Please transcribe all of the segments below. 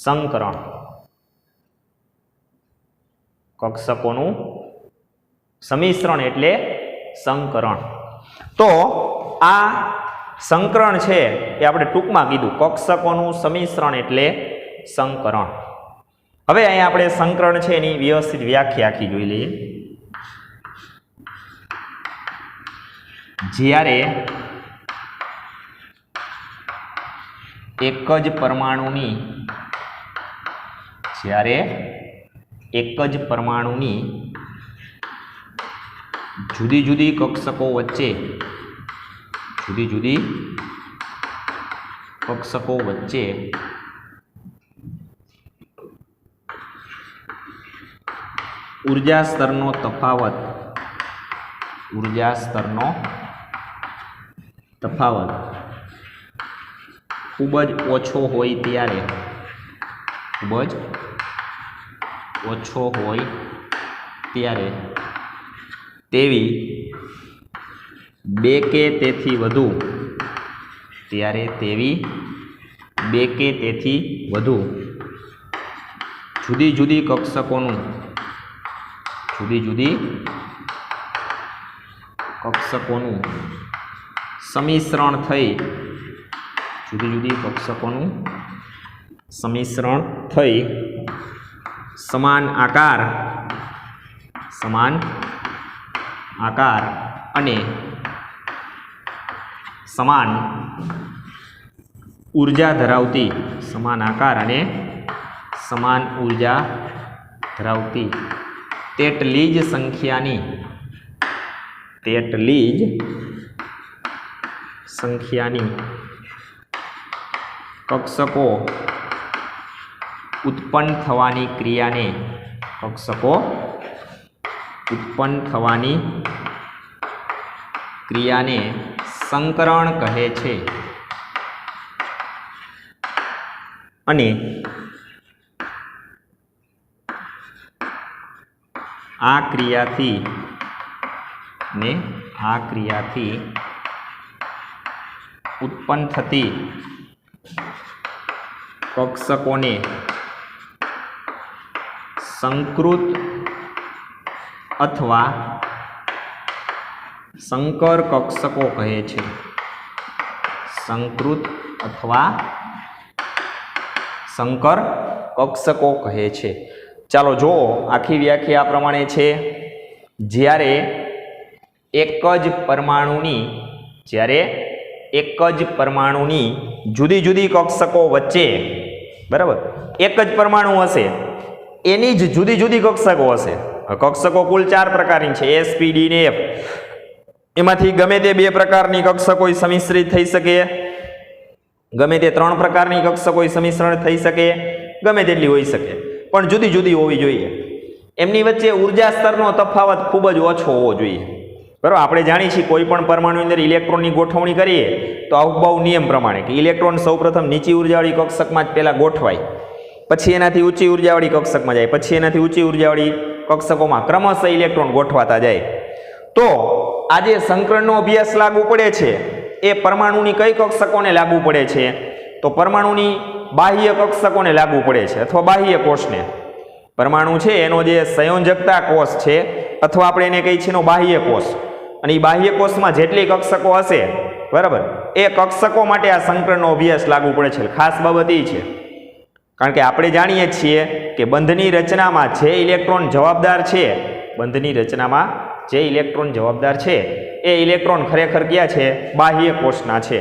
સંકરણ, કક્ષકોનું સમિશ્રણ એટલે સંકરણ. તો આ સંકરણ છે એ આપણે ટૂંકમાં કીધું, કક્ષકોનું સમિશ્રણ એટલે સંકરણ. હવે અહીંયા આપણે સંકરણ છે એની વ્યવસ્થિત વ્યાખ્યા આખી જોઈ લઈએ. જ્યારે એક જ પરમાણુની જુદી જુદી કક્ષકો વચ્ચે ઊર્જા સ્તરનો તફાવત ખૂબ જ ઓછો હોય ત્યારે તેવી બે કે તેથી વધુ જુદી જુદી કક્ષકોનું સમિશ્રણ થઈ સમાન આકાર અને સમાન ઊર્જા ધરાવતી તેટલી જ સંખ્યાની કક્ષકો ઉત્પન્ન થવાની ક્રિયાને સંકરણ કહે છે. અને આ ક્રિયાથી ઉત્પન્ન થતી કક્ષકોને સંકૃત અથવા સંકર કક્ષકો કહે છે. ચાલો જો આખી વ્યાખ્યા આ પ્રમાણે છે. જ્યારે એક જ પરમાણુની જુદી જુદી કક્ષકો વચ્ચે, બરાબર, એક જ પરમાણુ હશે એની જ જુદી જુદી કક્ષકો હશે. કક્ષકો કુલ 4 પ્રકારની છે, S, P, D ને F. એમાંથી ગમે તે 2 પ્રકારની કક્ષકો સમિશ્રિત થઈ શકે, ગમે તે 3 પ્રકારની કક્ષકો સમિશ્રણ થઈ શકે, ગમે તેટલી હોઈ શકે, પણ જુદી જુદી હોવી જોઈએ. એમની વચ્ચે ઉર્જા સ્તરનો તફાવત ખૂબ જ ઓછો હોવો જોઈએ. બરાબર, આપણે જાણીએ છીએ કોઈ પણ પરમાણુની અંદર ઇલેક્ટ્રોનની ગોઠવણી કરીએ તો અહુબાઉ નિયમ પ્રમાણે કે ઇલેક્ટ્રોન સૌપ્રથમ નીચી ઉર્જાવાળી કક્ષકમાં જ પહેલા ગોઠવાય, પછી એનાથી ઊંચી ઉર્જાવાળી કક્ષકમાં જાય, પછી એનાથી ઊંચી ઉર્જાવાળી કક્ષકોમાં ક્રમશઃ ઇલેક્ટ્રોન ગોઠવાતા જાય. તો આ જે સંકરણનો અભ્યાસ લાગુ પડે છે એ પરમાણુની કઈ કક્ષકોને લાગુ પડે છે? તો પરમાણુની બાહ્ય કક્ષકોને લાગુ પડે છે, અથવા બાહ્ય કોષને. પરમાણુ છે એનો જે સંયોજકતા કોષ છે, અથવા આપણે એને કહીએ છીએ બાહ્ય કોષ, અને એ બાહ્ય કોષમાં જેટલી કક્ષકો હશે, બરાબર, એ કક્ષકો માટે આ સંકરણનો અભ્યાસ લાગુ પડે છે. ખાસ બાબત એ છે, કારણ કે આપણે જાણીએ છીએ કે બંધની રચનામાં જે ઇલેક્ટ્રોન જવાબદાર છે એ ઇલેક્ટ્રોન ખરેખર ક્યાં છે? બાહ્ય કોષના છે.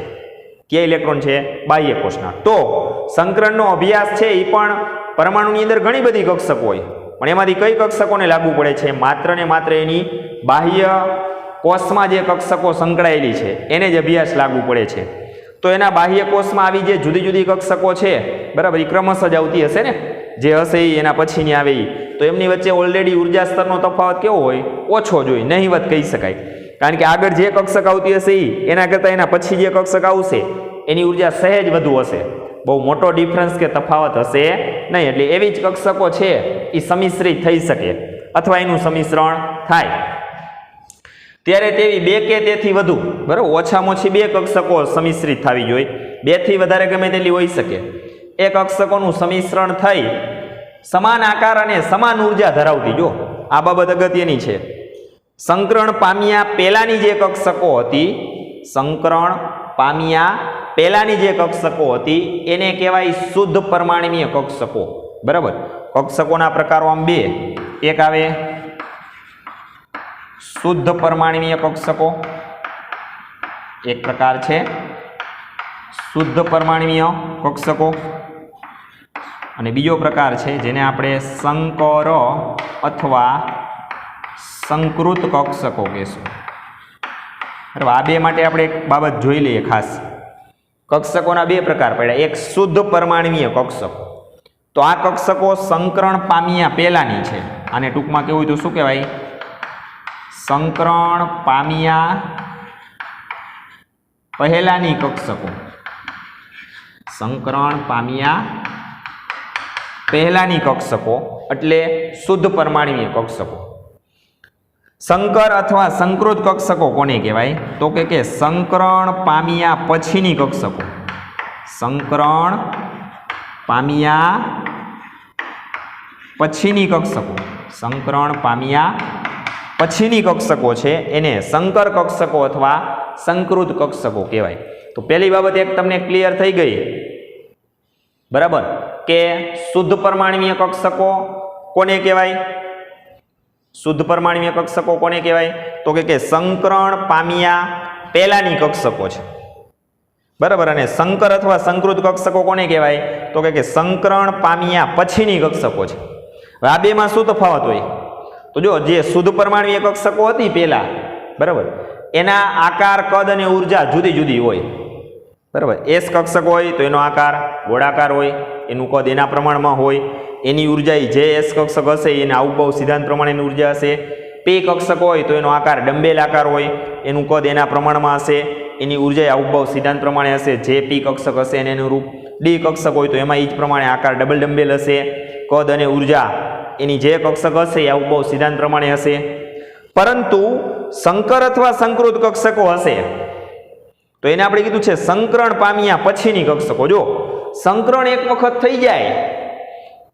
કયા ઇલેક્ટ્રોન છે? બાહ્ય કોષના. તો સંકરણનો અભ્યાસ છે એ પણ પરમાણુની અંદર ઘણી બધી કક્ષકો હોય, પણ એમાંથી કઈ કક્ષકોને લાગુ પડે છે? માત્ર ને માત્ર એની બાહ્ય કોષમાં જે કક્ષકો સંકળાયેલી છે એને જ અભ્યાસ લાગુ પડે છે. તો એના બાહ્ય કોષમાં આવી જે જુદી જુદી કક્ષકો છે, બરાબર, એ ક્રમશઃ જ આવતી હશે ને, જે હશે એ એના પછીની આવે એ. તો એમની વચ્ચે ઓલરેડી ઉર્જા સ્તરનો તફાવત કેવો હોય? ઓછો જ હોય, નહીવત કહી શકાય. કારણ કે આગળ જે કક્ષક આવતી હશે એના કરતાં એના પછી જે કક્ષક આવશે એની ઉર્જા સહેજ વધુ હશે, બહુ મોટો ડિફરન્સ કે તફાવત હશે નહીં. એટલે એવી જ કક્ષકો છે એ સમિશ્રિત થઈ શકે અથવા એનું સમિશ્રણ થાય. ત્યારે તેવી 2 કે તેથી વધુ, બરાબર, ઓછામાં ઓછી 2 કક્ષકો સમિશ્રિત થવી જોઈએ. 2 થી વધારે ગમે તેટલી હોઈ શકે. એ કક્ષકોનું સંમિશ્રણ થઈ સમાન આકાર અને સમાન ઉર્જા ધરાવતી, જો આ બાબત અગત્યની છે, સંકરણ પામ્યા પહેલાની જે કક્ષકો હતી, સંકરણ પામ્યા પહેલાની જે કક્ષકો હતી એને કહેવાય શુદ્ધ પરમાણ્વીય કક્ષકો, બરાબર. કક્ષકોના પ્રકારો આમ બે, એક આવે શુદ્ધ પરમાણ્વીય કક્ષકો, એક પ્રકાર છે શુદ્ધ પરમાણ્વીય કક્ષકો, અને બીજો પ્રકાર છે જેને આપણે સંકર અથવા સંકૃત કક્ષકો કહેશું. બરાબર. આ બે માટે આપણે એક બાબત જોઈ લઈએ ખાસ. કક્ષકોના બે પ્રકાર પડ્યા, એક શુદ્ધ પરમાણ્વીય કક્ષકો, તો આ કક્ષકો સંકરણ પામ્યા પહેલાની છે, આને ટૂંકમાં કેવું તો શું કહેવાય, સંકરણ પામ્યા પહેલાની કક્ષકો, સંકરણ પામ્યા પહેલાની કક્ષકો એટલે શુદ્ધ પરમાણ્વીય કક્ષકો. સંકર અથવા સંકૃત કક્ષકો કોને કહેવાય, તો કે સંકરણ પામ્યા પછીની કક્ષકો, સંકરણ પામ્યા પછીની કક્ષકો, સંકરણ પામ્યા પછીની કક્ષકો છે એને સંકર કક્ષકો અથવા સંકૃત કક્ષકો કહેવાય. તો પહેલી બાબત એક તમને ક્લિયર થઈ ગઈ, બરાબર, કે શુદ્ધ પરમાણ્વીય કક્ષકો કોને કહેવાય, શુદ્ધ પરમાણ્વીય કક્ષકો કોને કહેવાય, તો કે સંકરણ પામ્યા પહેલાની કક્ષકો છે, બરાબર. અને સંકર અથવા સંકૃત કક્ષકો કોને કહેવાય, તો કે સંકરણ પામ્યા પછીની કક્ષકો છે. હવે આ બેમાં શું તફાવત હોય, તો જો જે શુદ્ધ પરમાણ્વીય કક્ષકો હતી પહેલા, બરાબર, એના આકાર, કદ અને ઉર્જા જુદી જુદી હોય, બરાબર. એસ કક્ષક હોય તો એનો આકાર ગોળાકાર હોય, એનું કદ એના પ્રમાણમાં હોય, એની ઉર્જા જે એસ કક્ષક હશે એના અવબવ સિદ્ધાંત પ્રમાણેની ઉર્જા હશે. પી કક્ષક હોય તો એનો આકાર ડંબેલ આકાર હોય, એનું કદ એના પ્રમાણમાં હશે, એની ઉર્જા અવબવ સિદ્ધાંત પ્રમાણે હશે, જે પી કક્ષક હશે એને અનુરૂપ. ડી કક્ષક હોય તો એમાં એ જ પ્રમાણે આકાર ડબલ ડંબેલ હશે, કદ અને ઉર્જા એની જે કક્ષક હશે એ અવબવ સિદ્ધાંત પ્રમાણે હશે. પરંતુ સંકર અથવા સંકૃત કક્ષકો હશે તો એને આપણે કીધું છે સંકરણ પામ્યા પછીની કક્ષકો. જો સંકરણ એક વખત થઈ જાય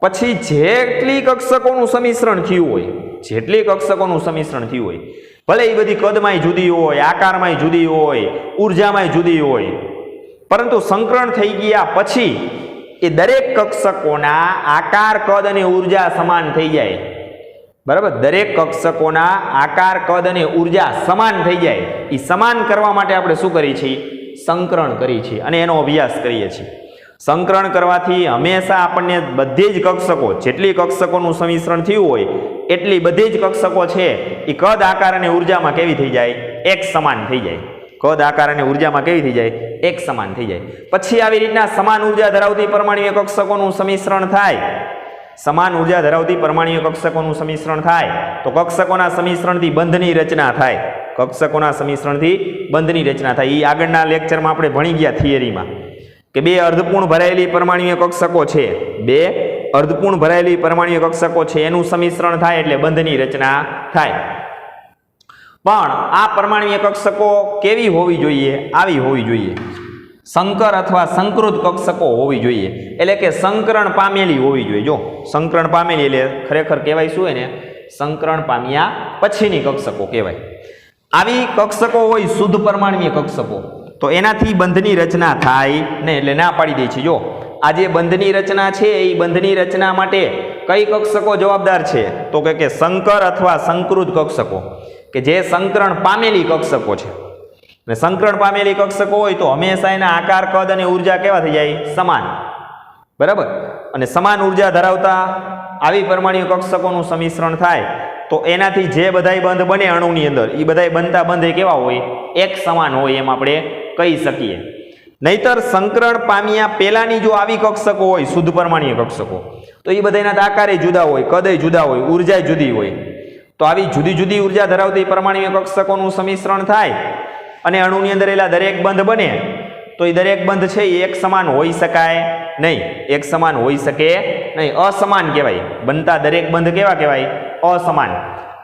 પછી જેટલી કક્ષકોનું સંમિશ્રણ થયું હોય, જેટલી કક્ષકોનું સંમિશ્રણ થયું હોય, ભલે એ બધી કદમાંય જુદી હોય, આકારમાંય જુદી હોય, ઉર્જામાંય જુદી હોય, પરંતુ સંકરણ થઈ ગયા પછી એ દરેક કક્ષકોના આકાર, કદ અને ઉર્જા સમાન થઈ જાય, બરાબર. દરેક કક્ષકોના આકાર, કદ અને ઉર્જા સમાન થઈ જાય. એ સમાન કરવા માટે આપણે શું કરીએ છીએ, સંકરણ કરીએ છીએ અને એનો અભ્યાસ કરીએ છીએ. સંકરણ કરવાથી હંમેશા આપણને બધી જ કક્ષકો, જેટલી કક્ષકોનું સંમિશ્રણ થયું હોય એટલી બધી જ કક્ષકો છે એ કદ, આકાર અને ઉર્જામાં કેવી થઈ જાય, એક સમાન થઈ જાય. કદ, આકાર અને ઉર્જામાં કેવી થઈ જાય, એક સમાન થઈ જાય. પછી આવી રીતના સમાન ઉર્જા ધરાવતી પરમાણ્વીય કક્ષકોનું સંમિશ્રણ થાય, સમાન ઉર્જા ધરાવતી પરમાણ્વીય કક્ષકોનું સંમિશ્રણ થાય તો કક્ષકોના સંમિશ્રણથી બંધની રચના થાય, કક્ષકોના સંમિશ્રણથી બંધની રચના થાય. એ આગળના લેક્ચરમાં આપણે ભણી ગયા થિયરીમાં કે બે અર્ધપૂર્ણ ભરાયેલી પરમાણ્વીય કક્ષકો છે, બે અર્ધપૂર્ણ ભરાયેલી પરમાણ્વીય કક્ષકો છે એનું સંમિશ્રણ થાય એટલે બંધની રચના થાય. પણ આ પરમાણ્વીય કક્ષકો કેવી હોવી જોઈએ, આવી હોવી જોઈએ, સંકર અથવા સંકૃત કક્ષકો હોવી જોઈએ, એટલે કે સંકરણ પામેલી હોવી જોઈએ. જો સંકરણ પામેલી એટલે ખરેખર કહેવાય શું એને, સંકરણ પામ્યા પછીની કક્ષકો કહેવાય. આવી કક્ષકો હોય શુદ્ધ પરમાણ્વીય કક્ષકો તો એનાથી બંધની રચના થાય ને, એટલે ના પાડી દે છે. જો આ જે બંધની રચના છે એ બંધની રચના માટે કઈ કક્ષકો જવાબદાર છે, તો કે સંકર અથવા સંકૃત કક્ષકો, કે જે સંકરણ પામેલી કક્ષકો છે. અને સંકરણ પામેલી કક્ષકો હોય તો હંમેશા એના આકાર, કદ અને ઉર્જા કેવા થઈ જાય, સમાન, બરાબર. અને સમાન ઉર્જા ધરાવતા આવી પરમાણ્વીય કક્ષકોનું સંમિશ્રણ થાય તો એનાથી જે બધાય બંધ બને અણુની અંદર એ બધાય બનતા બંધ કેવા હોય, એક સમાન હોય એમ આપણે કહી શકીએ. નહીતર સંકરણ પામ્યા પહેલાની જો આવી કક્ષકો હોય શુદ્ધ પરમાણ્વીય કક્ષકો તો એ બધાના આકારે જુદા હોય, કદય જુદા હોય, ઉર્જા જુદી હોય. તો આવી જુદી જુદી ઉર્જા ધરાવતી પરમાણ્વીય કક્ષકોનું સંમિશ્રણ થાય અને અણુની અંદર એલા દરેક બંધ બને તો એ દરેક બંધ છે એ એક સમાન હોઈ શકાય નહીં, એક સમાન હોઈ શકે નહીં, અસમાન કહેવાય. બનતા દરેક બંધ કેવા કહેવાય, અસમાન.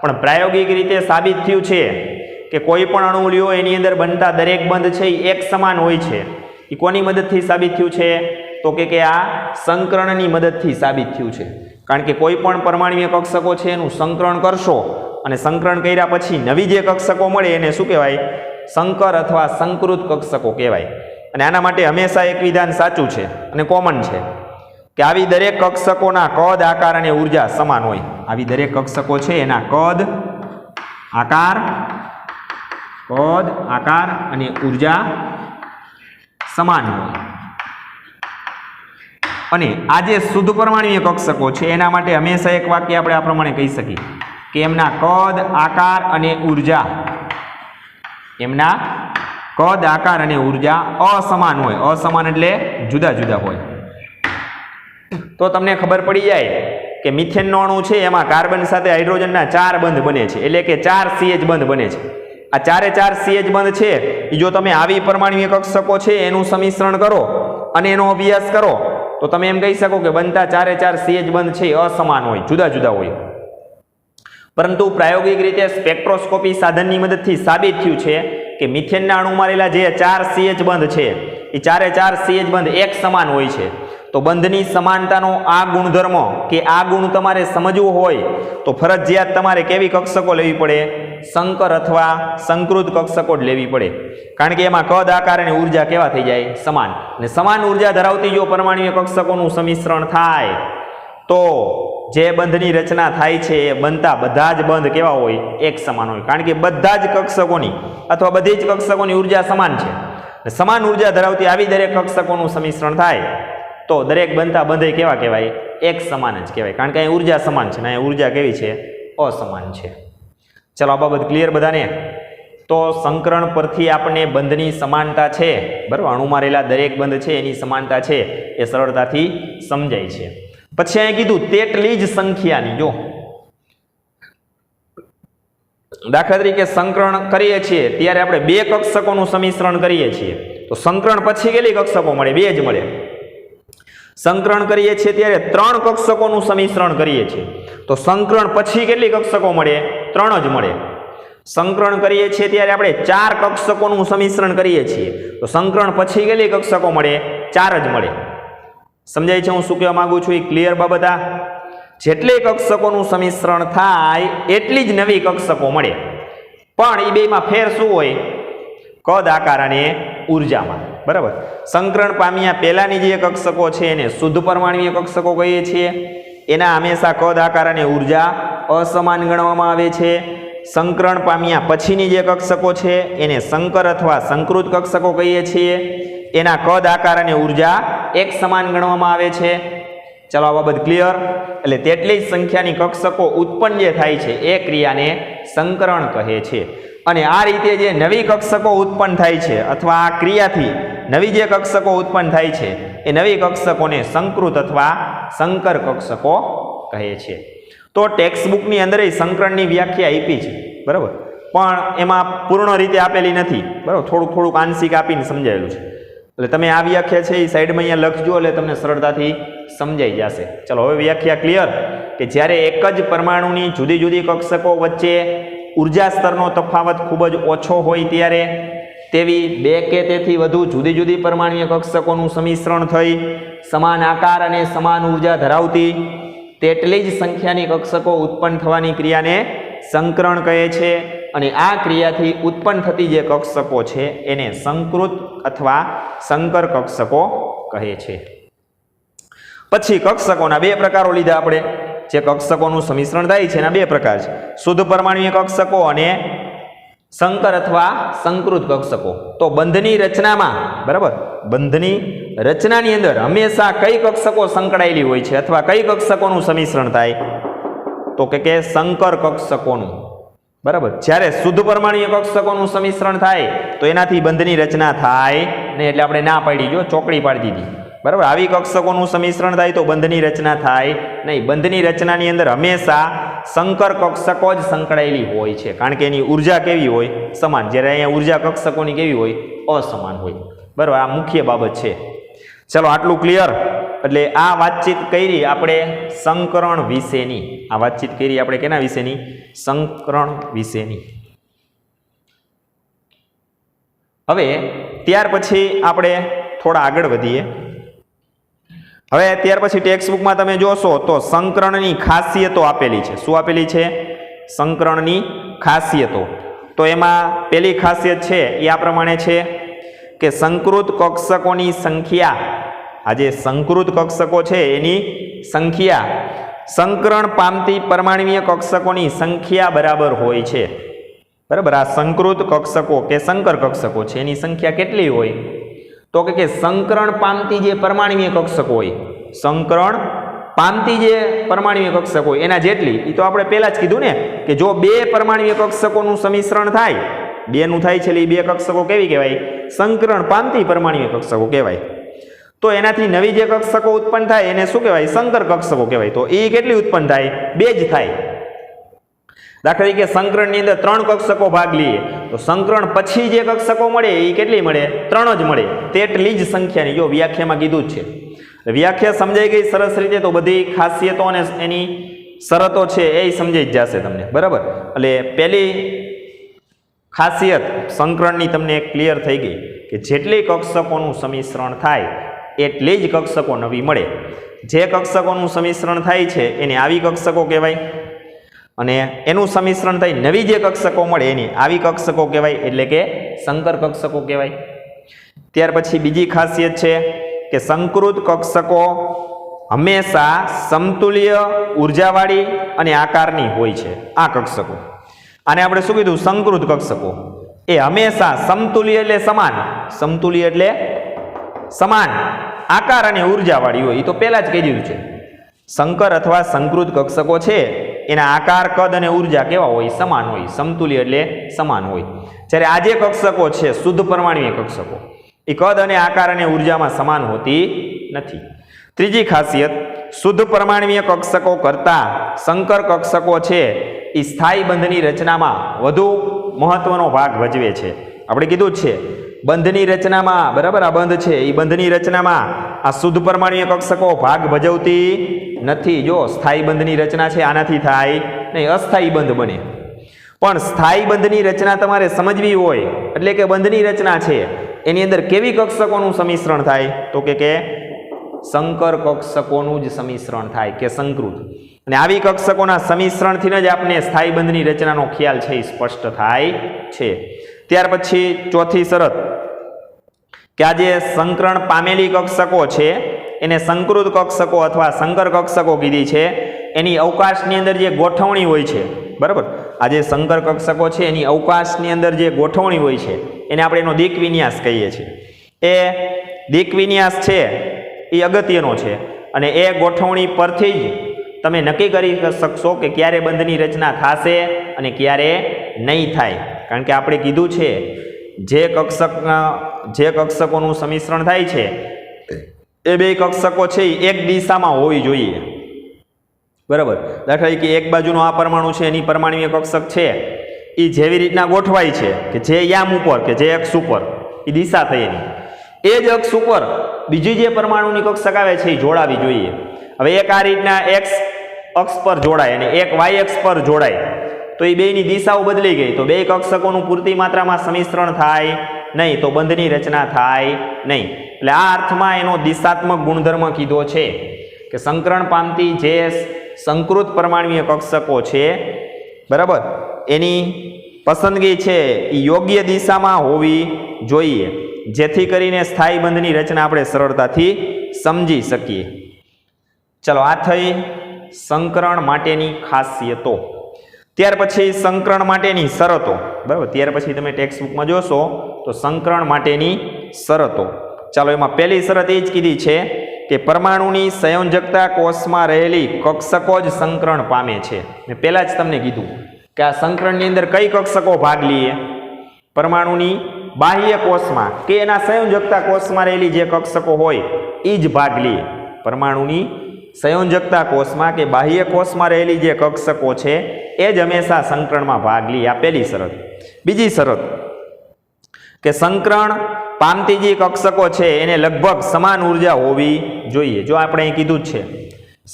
પણ પ્રાયોગિક રીતે સાબિત થયું છે કે કોઈ પણ અણુ લ્યો એની અંદર બનતા દરેક બંધ છે એ એક સમાન હોય છે. એ કોની મદદથી સાબિત થયું છે, તો કે આ સંકરણની મદદથી સાબિત થયું છે. કારણ કે કોઈ પણ પરમાણ્વીય કક્ષકો છે એનું સંકરણ કરશો અને સંકરણ કર્યા પછી નવી જે કક્ષકો મળે એને શું કહેવાય? સંકર અથવા સંકૃત કક્ષકો કહેવાય. અને આના માટે હંમેશા એક વિધાન સાચું છે અને કોમન છે કે આવી દરેક કક્ષકોના કદ, આકાર અને ઉર્જા સમાન હોય. આવી દરેક કક્ષકો છે એના કદ, આકાર અને ઉર્જા સમાન હોય. અને આ જે શુદ્ધ પરમાણ્વીય કક્ષકો છે એના માટે હંમેશા એક વાક્ય આપણે આ પ્રમાણે કહી શકીએ કે એમના કદ, આકાર અને ઉર્જા અસમાન હોય. અસમાન એટલે જુદા જુદા હોય. તો તમને ખબર પડી જાય કે મિથેનનો અણુ છે એમાં કાર્બન સાથે હાઇડ્રોજનના 4 બંધ બને છે, એટલે કે 4 CH બંધ બને છે. આ 4 CH બંધ છે એ જો તમે આવી પરમાણ્વીય કક્ષકો છે એનું સંમિશ્રણ કરો અને એનો અભ્યાસ કરો તો તમે એમ કહી શકો કે બનતા 4 CH બંધ છે એ અસમાન હોય, જુદા જુદા હોય. પરંતુ પ્રાયોગિક રીતે સ્પેક્ટ્રોસ્કોપી સાધનની મદદથી સાબિત થયું છે કે મિથેનના અણુમાં રહેલા જે 4 CH બંધ છે એ 4 CH બંધ એક સમાન હોય છે. તો બંધની સમાનતાનો આ ગુણધર્મ કે આ ગુણ તમારે સમજવું હોય તો ફરજિયાત તમારે કેવી કક્ષકો લેવી પડે? સંકર અથવા સંકૃત કક્ષકો જ લેવી પડે. કારણ કે એમાં કદ, આકાર અને ઉર્જા કેવા થઈ જાય? સમાન. અને સમાન ઉર્જા ધરાવતી જો પરમાણ્વીય કક્ષકોનું સંમિશ્રણ થાય તો જે બંધની રચના થાય છે એ બનતા બધા જ બંધ કેવા હોય? એક સમાન હોય. કારણ કે બધા જ કક્ષકોની અથવા બધી જ કક્ષકોની ઉર્જા સમાન છે. સમાન ઉર્જા ધરાવતી આવી દરેક કક્ષકોનું સંમિશ્રણ થાય તો દરેક બનતા બંધે કેવા કહેવાય? એક સમાન જ કહેવાય. કારણ કે અહીં ઉર્જા સમાન છે ને અહીં ઉર્જા કેવી છે? અસમાન છે. ચલો આ બાબત ક્લિયર બધાને? તો સંકરણ પરથી આપણને બંધની સમાનતા છે, બરાબર, અણુમાં રહેલા દરેક બંધ છે એની સમાનતા છે એ સરળતાથી સમજાય છે. પછી અહીં કીધું તેટલી જ સંખ્યાની, જો દાખલા તરીકે સંકરણ કરીએ છીએ ત્યારે આપણે 2 કક્ષકોનું સંમિશ્રણ કરીએ છીએ તો સંકરણ પછી કેટલી કક્ષકો મળે? 2 જ મળે. સંકરણ કરીએ છીએ ત્યારે 3 કક્ષકોનું સંમિશ્રણ કરીએ છીએ તો સંકરણ પછી કેટલી કક્ષકો મળે? 3 જ મળે. સંકરણ કરીએ છીએ ત્યારે આપણે 4 કક્ષકોનું સંમિશ્રણ કરીએ છીએ તો સંકરણ પછી કેટલી કક્ષકો મળે? 4 જ મળે. સમજાય છે હું શું કહેવા માંગુ છું? એ ક્લિયર બાબત? આ જેટલી કક્ષકોનું સંમિશ્રણ થાય એટલી જ નવી કક્ષકો મળે. પણ એ બેમાં ફેર શું હોય? કદ, આકાર અને ઉર્જામાં. બરાબર. સંકરણ પામ્યા પહેલાની જે કક્ષકો છે એને શુદ્ધ પરમાણ્વીય કક્ષકો કહીએ છીએ. એના હંમેશા કદ, આકાર અને ઉર્જા અસમાન ગણવામાં આવે છે. સંકરણ પામ્યા પછીની જે કક્ષકો છે એને સંકર અથવા સંકૃત કક્ષકો કહીએ છીએ. એના કદ, આકાર અને ઉર્જા એક સમાન ગણવામાં આવે છે. ચલો આ બાબત ક્લિયર? એટલે તેટલી જ સંખ્યાની કક્ષકો ઉત્પન્ન જે થાય છે એ ક્રિયાને સંકરણ કહે છે. અને આ રીતે જે નવી કક્ષકો ઉત્પન્ન થાય છે અથવા આ ક્રિયાથી નવી જે કક્ષકો ઉત્પન્ન થાય છે એ નવી કક્ષકોને સંકૃત અથવા સંકર કક્ષકો કહે છે. તો ટેક્સ્ટ બુકની અંદર સંકરણની વ્યાખ્યા આપી છે, બરાબર, પણ એમાં પૂર્ણ રીતે આપેલી નથી, બરાબર, થોડુંક આંશિક આપીને સમજાયેલું છે. એટલે તમે આ વ્યાખ્યા છે એ સાઈડમાં અહીંયા લખજો એટલે તમને સરળતાથી સમજાઈ જશે. ચલો હવે વ્યાખ્યા ક્લિયર કે જ્યારે એક જ પરમાણુની જુદી જુદી કક્ષકો વચ્ચે ઉર્જા સ્તરનો તફાવત ખૂબ જ ઓછો હોય ત્યારે તેવી 2 કે તેથી વધુ જુદી જુદી પરમાણ્વીય કક્ષકોનું સંમિશ્રણ થઈ સમાન આકાર અને સમાન ઉર્જા ધરાવતી તેટલી જ સંખ્યાની કક્ષકો ઉત્પન્ન થવાની ક્રિયાને સંકરણ કહે છે. અને આ ક્રિયાથી ઉત્પન્ન થતી જે કક્ષકો છે એને સંકૃત અથવા સંકર કક્ષકો કહે છે. પછી કક્ષકોના 2 પ્રકારો લીધા આપણે. જે કક્ષકોનું સંમિશ્રણ થાય છે એના 2 પ્રકાર છે: શુદ્ધ પરમાણ્વીય કક્ષકો અને સંકર અથવા સંકૃત કક્ષકો. તો બંધની રચનામાં, બરાબર, બંધની રચનાની અંદર હંમેશા કઈ કક્ષકો સંકળાયેલી હોય છે અથવા કઈ કક્ષકોનું સંમિશ્રણ થાય? તો કે સંકર કક્ષકોનું. બરાબર. જ્યારે શુદ્ધ પરમાણ્વીય કક્ષકોનું સંમિશ્રણ થાય તો એનાથી બંધની રચના થાય નહીં, એટલે આપણે ના પાડી, જો ચોકડી પાડી દીધી. બરાબર. આવી કક્ષકોનું સંમિશ્રણ થાય તો બંધની રચના થાય નહીં. બંધની રચનાની અંદર હંમેશા સંકર કક્ષકો જ સંકળાયેલી હોય છે, કારણ કે એની ઉર્જા કેવી હોય? સમાન. જ્યારે અહીંયા ઉર્જા કક્ષકોની કેવી હોય? અસમાન હોય. બરાબર. આ મુખ્ય બાબત છે. ચલો આટલું ક્લિયર. એટલે આ વાતચીત કરી આપણે સંકરણ વિશેની. આ વાતચીત કરી આપણે કેના વિશેની? સંકરણ વિશેની. હવે ત્યાર પછી આપણે થોડા આગળ વધીએ. હવે ત્યાર પછી ટેક્સ્ટ બુકમાં તમે જોશો તો સંકરણની ખાસિયતો આપેલી છે. શું આપેલી છે? સંકરણની ખાસિયતો. તો એમાં પહેલી ખાસિયત છે એ આ પ્રમાણે છે કે સંકૃત કક્ષકોની સંખ્યા, આ જે સંકૃત કક્ષકો છે એની સંખ્યા સંકરણ પામતી પરમાણ્વીય કક્ષકોની સંખ્યા બરાબર હોય છે. બરાબર, આ સંકૃત કક્ષકો કે સંકર કક્ષકો છે એની સંખ્યા કેટલી હોય? તો કે સંકરણ પામતી જે પરમાણ્વીય કક્ષકો હોય, સંકરણ પામતી જે પરમાણ્વીય કક્ષકો હોય એના જેટલી. એ તો આપણે પહેલા જ કીધું ને કે જો બે પરમાણ્વીય કક્ષકોનું સમિશ્રણ થાય, બેનું થાય છે એટલે બે કક્ષકો કેવી કહેવાય? સંકરણ પામતી પરમાણ્વીય કક્ષકો કહેવાય. તો એનાથી નવી જે કક્ષકો ઉત્પન્ન થાય એને શું કહેવાય? સંકર કક્ષકો કહેવાય. તો એ કેટલી ઉત્પન્ન થાય? બે જ થાય. દાખલા તરીકે સંકરણની અંદર 3 કક્ષકો ભાગ લઈએ તો સંકરણ પછી જે કક્ષકો મળે એ કેટલી મળે? 3 જ મળે. તેટલી જ સંખ્યાની, જો વ્યાખ્યામાં કીધું જ છે. વ્યાખ્યા સમજાઈ ગઈ સરસ રીતે તો બધી ખાસિયતો અને એની શરતો છે એ સમજાઈ જ જશે તમને. બરાબર, એટલે પહેલી ખાસિયત સંકરણની તમને ક્લિયર થઈ ગઈ કે જેટલી કક્ષકોનું સમિશ્રણ થાય એટલી જ કક્ષકો નવી મળે. જે કક્ષકોનું સમિશ્રણ થાય છે એને આવી કક્ષકો કહેવાય અને એનું સમિશ્રણ થઈ નવી જે કક્ષકો મળે એની આવી કક્ષકો કહેવાય, એટલે કે સંકર કક્ષકો કહેવાય. ત્યાર પછી બીજી ખાસિયત છે કે સંકૃત કક્ષકો હંમેશા સમતુલ્ય ઉર્જાવાળી અને આકારની હોય છે. આ કક્ષકો, આને આપણે શું કીધું? સંકૃત કક્ષકો. એ હંમેશા સમતુલ્ય એટલે સમાન, સમતુલ્ય એટલે સમાન આકાર અને ઉર્જાવાળી હોય. એ તો પહેલા જ કહી દીધું છે. સંકર અથવા સંકૃત કક્ષકો છે એના આકાર, કદ અને ઉર્જા કેવા હોય? સમાન હોય. સમતુલ્ય એટલે સમાન હોય. જ્યારે આ જે કક્ષકો છે શુદ્ધ પરમાણ્વીય કક્ષકો, એ કદ અને આકાર અને ઉર્જામાં સમાન હોતી નથી. ત્રીજી ખાસિયત, શુદ્ધ પરમાણ્વીય કક્ષકો કરતા સંકર કક્ષકો છે એ સ્થાયી બંધની રચનામાં વધુ મહત્વનો ભાગ ભજવે છે. આપણે કીધું જ છે બંધની રચનામાં, બરાબર, આ બંધ છે એ બંધની રચનામાં આ શુદ્ધ પરમાણ્વીય કક્ષકો ભાગ ભજવતી નથી. જો સ્થાયી બંધની રચના છે આનાથી થાય નહીં, અસ્થાયી બંધ બને. પણ સ્થાયી બંધની રચના તમારે સમજવી હોય એટલે કે બંધની રચના છે એની અંદર કેવી કક્ષકોનું સમિશ્રણ થાય? તો કે સંકર કક્ષકોનું જ સમિશ્રણ થાય કે સંકૃત. અને આવી કક્ષકોના સમિશ્રણથી જ આપણે સ્થાયી બંધની રચનાનો ખ્યાલ છે એ સ્પષ્ટ થાય છે. ત્યાર પછી ચોથી શરત કે આ જે સંકરણ પામેલી કક્ષકો છે એને સંકૃત કક્ષકો અથવા સંકર કક્ષકો કીધી છે. એની અવકાશની અંદર જે ગોઠવણી હોય છે, બરાબર, આ જે સંકર કક્ષકો છે એની અવકાશની અંદર જે ગોઠવણી હોય છે એને આપણે એનો દિક વિન્યાસ કહીએ છીએ. એ દિક વિન્યાસ છે એ અગત્યનો છે અને એ ગોઠવણી પરથી જ તમે નક્કી કરી શકશો કે ક્યારે બંધની રચના થશે અને ક્યારે નહીં થાય. કારણ કે આપણે કીધું છે જે કક્ષકોનું સમિશ્રણ થાય છે એ બે કક્ષકો છે એ એક દિશામાં હોવી જોઈએ. બરાબર, દાખલા તરીકે એક બાજુનો આ પરમાણુ છે એની પરમાણ્વીય કક્ષક છે એ જેવી રીતના ગોઠવાય છે કે જે યામ ઉપર કે જે અક્ષ ઉપર એ દિશા થઈ એની, એ જ અક્ષ ઉપર બીજી જે પરમાણુની કક્ષક આવે છે એ જોડાવી જોઈએ. હવે એક આ રીતના એક્સ અક્ષ પર જોડાય અને એક વાય અક્ષ પર જોડાય તો એ બેની દિશાઓ બદલી ગઈ તો બે કક્ષકોનું પૂરતી માત્રામાં સમિશ્રણ થાય નહીં, તો બંધની રચના થાય નહીં. એટલે આ અર્થમાં એનો દિશાત્મક ગુણધર્મ કીધો છે કે સંકરણ પામતી જે સંકૃત પરમાણ્વીય કક્ષકો છે, બરાબર, એની પસંદગી છે એ યોગ્ય દિશામાં હોવી જોઈએ જેથી કરીને સ્થાયી બંધની રચના આપણે સરળતાથી સમજી શકીએ. ચલો, આ થઈ સંકરણ માટેની ખાસિયતો. ત્યાર પછી સંકરણ માટેની શરતો. બરાબર, ત્યાર પછી તમે ટેક્સ્ટ બુકમાં જોશો તો સંકરણ માટેની શરતો. ચાલો, એમાં પહેલી શરત એ જ કીધી છે કે પરમાણુની સંયોજકતા કોષમાં રહેલી કક્ષકો જ સંકરણ પામે છે. મેં પહેલા જ તમને કીધું કે આ સંકરણની અંદર કઈ કક્ષકો ભાગ લઈએ? પરમાણુની બાહ્ય કોષમાં કે એના સંયોજકતા કોષમાં રહેલી જે કક્ષકો હોય એ જ ભાગ લઈએ. પરમાણુની સંયોજકતા કોષમાં કે બાહ્ય કોષમાં રહેલી જે કક્ષકો છે એ જ હંમેશા સંકરણમાં ભાગ લે. આ પહેલી શરત. બીજી શરત કે સંકરણ પામતી જે કક્ષકો છે એને લગભગ સમાન ઉર્જા હોવી જોઈએ. જો આપણે અહીં કીધું જ છે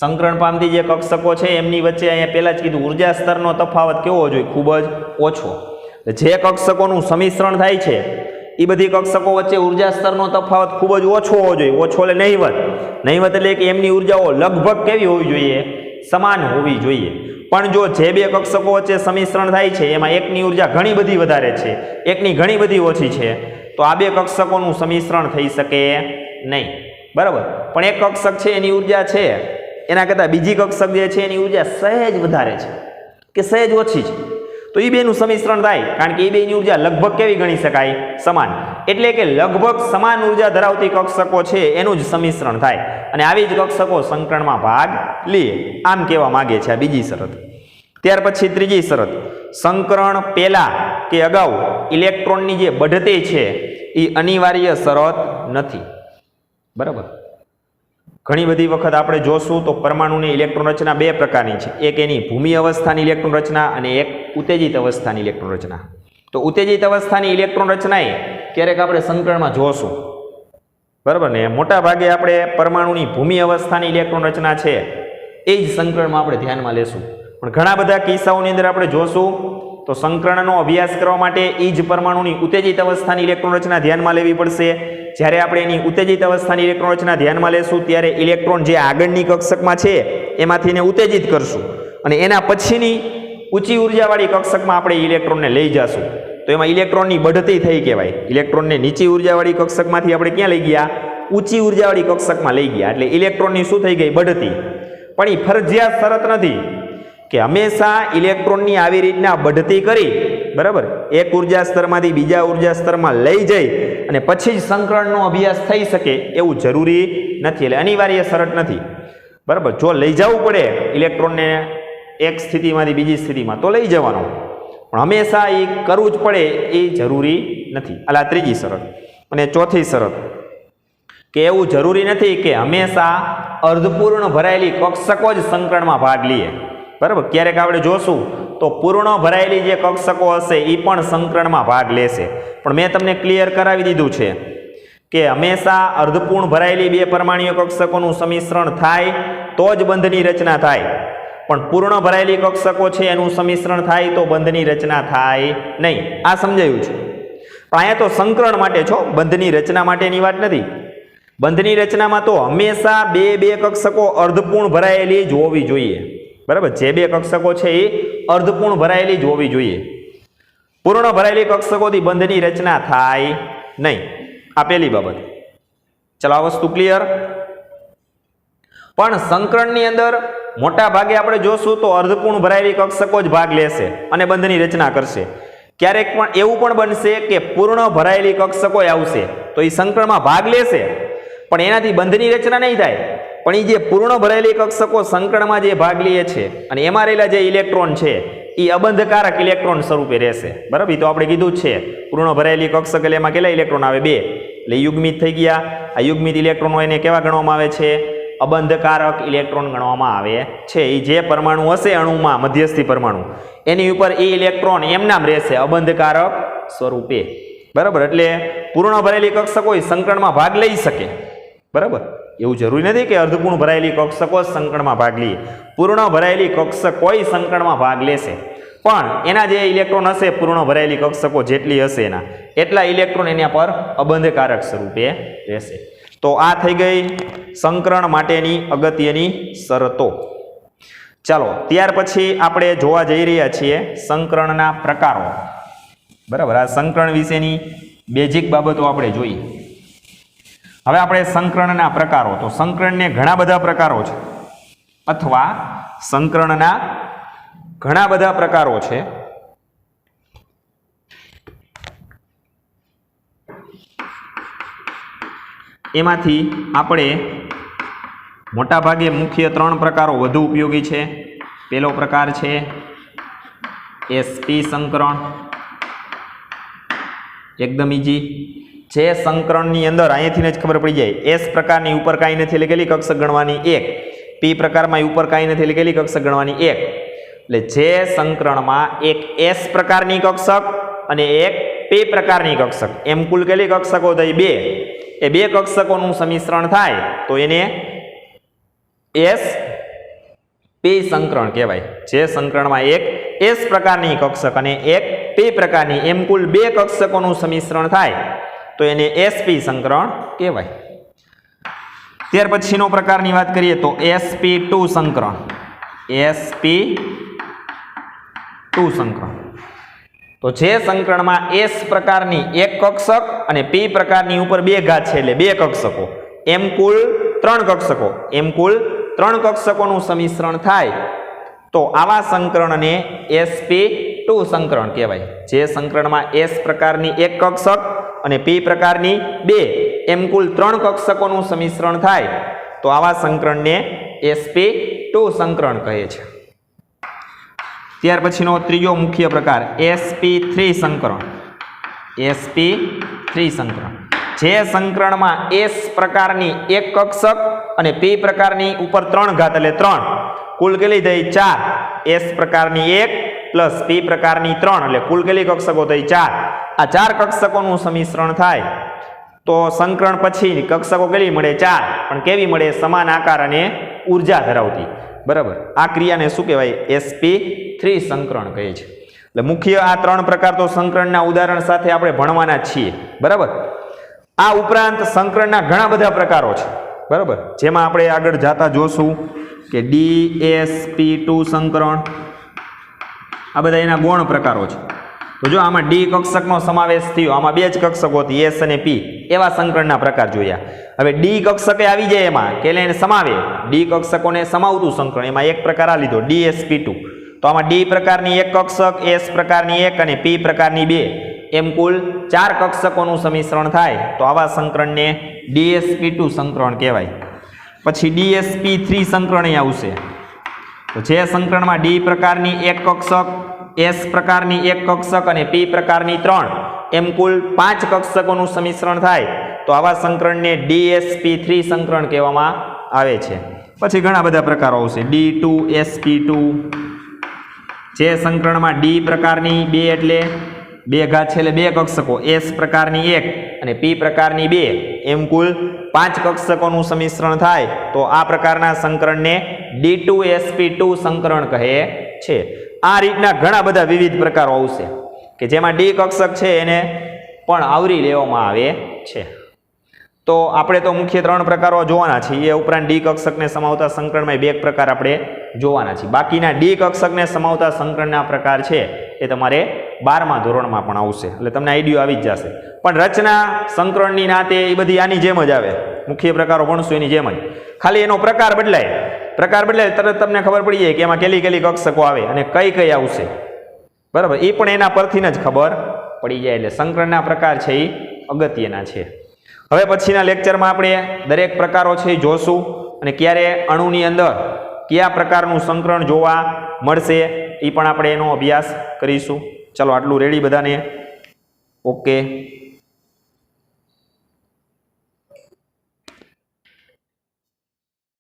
સંકરણ પામતી જે કક્ષકો છે એમની વચ્ચે અહીંયા પહેલા જ કીધું ઉર્જા સ્તરનો તફાવત કેવો જોઈએ? ખૂબ જ ઓછો. જે કક્ષકોનું સમિશ્રણ થાય છે એ બધી કક્ષકો વચ્ચે ઉર્જા સ્તરનો તફાવત ખૂબ જ ઓછો હોવો જોઈએ. ઓછો એટલે નહીવત એટલે કે એમની ઉર્જાઓ લગભગ કેવી હોવી જોઈએ? સમાન હોવી જોઈએ. પણ જો જે બે કક્ષકો વચ્ચે સમિશ્રણ થાય છે એમાં એકની ઉર્જા ઘણી બધી વધારે છે, એકની ઘણી બધી ઓછી છે, તો આ બે કક્ષકોનું સમિશ્રણ થઈ શકે નહીં. બરાબર. પણ એક કક્ષક છે એની ઉર્જા છે એના કરતાં બીજી કક્ષક જે છે એની ઉર્જા સહેજ વધારે છે કે સહેજ ઓછી છે, તો એ બેનું સમિશ્રણ થાય, કારણ કે એ બેની ઉર્જા લગભગ કેવી ગણી શકાય? સમાન. એટલે કે લગભગ સમાન ઉર્જા ધરાવતી કક્ષકો છે એનું જ સમિશ્રણ થાય, અને આવી જ કક્ષકો સંકરણમાં ભાગ લે, આમ કહેવા માંગે છે આ બીજી શરત. ત્યાર પછી ત્રીજી શરત, સંકરણ પહેલા કે અગાઉ ઇલેક્ટ્રોનની જે બઢતી છે એ અનિવાર્ય શરત નથી. બરાબર. ઘણી બધી વખત આપણે જોશું તો પરમાણુની ઇલેક્ટ્રોન રચના બે પ્રકારની છે. એક એની ભૂમિ અવસ્થાની ઇલેક્ટ્રોન રચના અને એક ઉત્તેજિત અવસ્થાની ઇલેક્ટ્રોન રચના. તો ઉત્તેજિત અવસ્થાની ઇલેક્ટ્રોન રચના એ ક્યારેક આપણે સંકરણમાં જોશું. બરાબર ને. મોટા ભાગે આપણે પરમાણુની ભૂમિ અવસ્થાની ઇલેક્ટ્રોન રચના છે એ જ સંકરણમાં આપણે ધ્યાનમાં લેશું. પણ ઘણા બધા કિસ્સાઓની અંદર આપણે જોશું તો સંકરણનો અભ્યાસ કરવા માટે એ જ પરમાણુની ઉત્તેજિત અવસ્થાની ઇલેક્ટ્રોન રચના ધ્યાનમાં લેવી પડશે. જ્યારે આપણે એની ઉત્તેજિત અવસ્થાની ઇલેક્ટ્રોન રચના ધ્યાનમાં લેશું ત્યારે ઇલેક્ટ્રોન જે આગળની કક્ષકમાં છે એમાંથી એને ઉત્તેજિત કરશું અને એના પછીની ઊંચી ઉર્જાવાળી કક્ષકમાં આપણે ઇલેક્ટ્રોનને લઈ જશું, તો એમાં ઇલેક્ટ્રોનની બઢતી થઈ કહેવાય. ઇલેક્ટ્રોનને નીચી ઉર્જાવાળી કક્ષકમાંથી આપણે ક્યાં લઈ ગયા? ઊંચી ઉર્જાવાળી કક્ષકમાં લઈ ગયા. એટલે ઇલેક્ટ્રોનની શું થઈ ગઈ? બઢતી. પણ એ ફરજિયાત શરત નથી કે હંમેશા ઇલેક્ટ્રોનની આવી રીતના બઢતી કરી, બરાબર, એક ઉર્જા સ્તરમાંથી બીજા ઉર્જા સ્તરમાં લઈ જઈ અને પછી જ સંકરણનો અભ્યાસ થઈ શકે એવું જરૂરી નથી. એટલે અનિવાર્ય શરત નથી. બરાબર. જો લઈ જવું પડે ઇલેક્ટ્રોનને એક સ્થિતિમાંથી બીજી સ્થિતિમાં તો લઈ જવાનો, પણ હંમેશા એ કરવું જ પડે એ જરૂરી નથી. આ ત્રીજી શરત. અને ચોથી શરત કે એવું જરૂરી નથી કે હંમેશા અર્ધપૂર્ણ ભરાયેલી કક્ષકો જ સંકરણમાં ભાગ લે. બરાબર. ક્યારેક આપણે જોશું તો પૂર્ણ ભરાયેલી જે કક્ષકો હશે એ પણ સંકરણમાં ભાગ લેશે. પણ મેં તમને ક્લિયર કરાવી દીધું છે કે હંમેશા અર્ધપૂર્ણ ભરાયેલી બે પરમાણ્વીય કક્ષકોનું સમિશ્રણ થાય તો જ બંધની રચના થાય, પણ પૂર્ણ ભરાયેલી કક્ષકો છે એનું સમિશ્રણ થાય તો બંધની રચના થાય નહીં. આ સમજાયું છે. પણ અહીંયા તો સંકરણ માટે છો, બંધની રચના માટેની વાત નથી. બંધની રચનામાં તો હંમેશા બે કક્ષકો અર્ધપૂર્ણ ભરાયેલી જ હોવી જોઈએ. બરાબર. જે બે કક્ષકો છે એ અર્ધપૂર્ણ ભરાયેલી જ હોવી જોઈએ. પૂર્ણ ભરાયેલી કક્ષકોથી બંધની રચના થાય નહીં. આ પહેલી બાબત. ચલો, આ વસ્તુ ક્લિયર. પણ સંકરણની અંદર મોટા ભાગે આપણે જોશું તો અર્ધપૂર્ણ ભરાયેલી કક્ષકો જ ભાગ લેશે અને બંધની રચના કરશે. ક્યારેક પણ એવું પણ બનશે કે પૂર્ણ ભરાયેલી કક્ષકો આવશે તો એ સંકરણમાં ભાગ લેશે પણ એનાથી બંધની રચના નહીં થાય. પણ એ જે પૂર્ણ ભરાયેલી કક્ષકો સંકરણમાં જે ભાગ લે છે અને એમાં રહેલા જે ઇલેક્ટ્રોન છે એ અબંધકારક ઇલેક્ટ્રોન સ્વરૂપે રહેશે. બરાબર. તો આપણે કીધું જ છે પૂર્ણ ભરાયેલી કક્ષક એટલે એમાં કેટલા ઇલેક્ટ્રોન આવે? 2. એટલે યુગ્મિત થઈ ગયા. આ યુગ્મિત ઇલેક્ટ્રોનો એને કેવા ગણવામાં આવે છે? અબંધકારક ઇલેક્ટ્રોન ગણવામાં આવે છે. એ જે પરમાણુ હશે અણુમાં, મધ્યસ્થી પરમાણુ, એની ઉપર એ ઇલેક્ટ્રોન એમનામ રહેશે અબંધકારક સ્વરૂપે. બરાબર. એટલે પૂર્ણ ભરેલી કક્ષકો સંકરણમાં ભાગ લઈ શકે. બરાબર. એવું જરૂરી નથી કે અર્ધપૂર્ણ ભરાયેલી કક્ષકો સંકરણમાં ભાગ લે. પૂર્ણ ભરાયેલી કક્ષકો સંકરણમાં ભાગ લેશે, પણ એના જે ઇલેક્ટ્રોન હશે પૂર્ણ ભરાયેલી કક્ષકો જેટલી હશે એના એટલા ઇલેક્ટ્રોન એના પર અબંધકારક સ્વરૂપે રહેશે. તો આ થઈ ગઈ સંકરણ માટેની અગત્યની શરતો. ચાલો, ત્યાર પછી આપણે જોવા જઈ રહ્યા છીએ સંકરણના પ્રકારો. બરાબર. આ સંકરણ વિશેની બેઝિક બાબતો આપણે જોઈએ. હવે આપણે સંકરણના પ્રકારો, તો સંકરણને ઘણા બધા પ્રકારો છે અથવા સંકરણના ઘણા બધા પ્રકારો છે. એમાંથી આપણે મોટા ભાગે મુખ્ય 3 પ્રકારો વધુ ઉપયોગી છે. પહેલો પ્રકાર છે એસપી સંકરણ. એકદમ ઈજી. જે સંકરણની અંદર અહીંયાથી જ ખબર પડી જાય એસ પ્રકારની ઉપર કાંઈ નથી એટલે કેટલી કક્ષક ગણવાની? 1. પી પ્રકારમાં ઉપર કાંઈ નથી એટલે કેટલી કક્ષક ગણવાની? 1. એટલે જે સંકરણમાં એક એસ પ્રકારની કક્ષક અને એક પી પ્રકારની કક્ષક, એમ કુલ કેટલી કક્ષકો થઈ? 2. એ 2 કક્ષકોનું સમિશ્રણ થાય તો એને એસ પી સંકરણ કહેવાય. જે સંકરણમાં એક એસ પ્રકારની કક્ષક અને એક પી પ્રકારની, એમ કુલ 2 કક્ષકોનું સમિશ્રણ થાય તો એને sp સંકરણ કહેવાય. ત્યાર પછીનો પ્રકારની વાત કરીએ તો sp2 સંકરણ. sp2 સંકરણ તો જે સંકરણમાં s પ્રકારની એક કક્ષક અને p પ્રકારની ઉપર બે ઘાત છે એટલે બે કક્ષકો, એમ કુલ 3 કક્ષકો, એમ કુલ 3 કક્ષકોનું સંમિશ્રણ થાય તો આવા સંકરણને sp2 સંકરણ કહેવાય. જે સંકરણમાં s પ્રકારની એક કક્ષક અને p પ્રકારની બે એમ કુલ 3 કક્ષકોનું સંમિશ્રણ થાય તો આવા સંકરણને sp2 સંકરણ કહે છે. ત્યાર પછીનો ત્રીજો મુખ્ય પ્રકાર sp3 સંકરણ. sp3 સંકરણ જે સંકરણમાં s પ્રકારની એક કક્ષક અને p પ્રકારની ઉપર 3 ઘાત એટલે 3 કુલ કેટલી થઈ 4, s પ્રકારની 1 પ્લસ p પ્રકારની 3 એટલે કુલ કેટલી કક્ષકો થઈ 4. આ 4 કક્ષકોનું સંમિશ્રણ થાય તો સંકરણ પછી કક્ષકો કેટલી મળે 4, પણ કેવી મળે સમાન આકાર અને ઉર્જા ધરાવતી. બરાબર, આ ક્રિયાને શું કહેવાય sp3 સંકરણ કહે છે. એટલે મુખ્ય આ 3 પ્રકાર તો સંકરણના ઉદાહરણ સાથે આપણે ભણવાના છીએ. બરાબર, આ ઉપરાંત સંકરણના ઘણા બધા પ્રકારો છે. બરાબર, જેમાં આપણે આગળ જાતા જોશું કે dsp2 સંકરણ, આ બધા એના ગૌણ પ્રકારો છે. તો જો આમાં ડી કક્ષકનો સમાવેશ થયો, આમાં બે જ કક્ષકો હતી s અને p, એવા સંકરણના પ્રકાર જોયા. હવે ડી કક્ષકે આવી જાય એમાં કે એને સમાવે, ડી કક્ષકોને સમાવતું સંકરણ, એમાં એક પ્રકાર આ લીધો dsp2. તો આમાં ડી પ્રકારની એક કક્ષક, s પ્રકારની એક અને p પ્રકારની બે એમ કુલ 4 કક્ષકોનું સંમિશ્રણ થાય તો આવા સંકરણને dsp2 સંકરણ કહેવાય. પછી dsp3 સંકરણ અહીં આવશે. તો જે સંકરણમાં ડી પ્રકારની એક કક્ષક, s પ્રકારની એક કક્ષક અને p પ્રકારની 3 એમ કુલ 5 કક્ષકોનું સંમિશ્રણ થાય તો આવા સંકરણને dsp3 સંકરણ કહેવામાં આવે છે. પછી ઘણા બધા પ્રકારો આવશે d2sp2. જે સંકરણમાં ડી પ્રકારની 2 એટલે 2 ઘાત છે એટલે 2 કક્ષકો, s પ્રકારની 1 અને p પ્રકારની 2 એમ કુલ 5 કક્ષકોનું સંમિશ્રણ થાય તો આ પ્રકારના સંકરણને d2sp2 સંકરણ કહે છે. આ રીતના ઘણા બધા વિવિધ પ્રકારો આવશે કે જેમાં ડી કક્ષક છે એને પણ આવરી લેવામાં આવે છે. તો આપણે તો મુખ્ય 3 પ્રકારો જોવાના છીએ. એ ઉપરાંત ડી કક્ષકને સમાવતા સંકરણમાં 2 પ્રકાર આપણે જોવાના છીએ. બાકીના ડી કક્ષકને સમાવતા સંકરણના પ્રકાર છે એ તમારે 12મા ધોરણમાં પણ આવશે, એટલે તમને આઈડિયો આવી જ જશે. પણ રચના સંકરણની નાતે એ બધી આની જેમ જ આવે, મુખ્ય પ્રકારો ભણશું એની જેમ જ, ખાલી એનો પ્રકાર બદલાય. પ્રકાર બદલાય તરત તમને ખબર પડી જાય કે એમાં કેટલી કક્ષકો આવે અને કઈ કઈ આવશે. બરાબર, એ પણ એના પરથી જ ખબર પડી જાય. એટલે સંકરણના પ્રકાર છે એ અગત્યના છે. હવે પછીના લેક્ચરમાં આપણે દરેક પ્રકારો છે એ જોશું અને ક્યારે અણુની અંદર કયા પ્રકારનું સંકરણ જોવા મળશે એ પણ આપણે એનો અભ્યાસ કરીશું. ચલો, આટલું રેડી બધાને? ઓકે.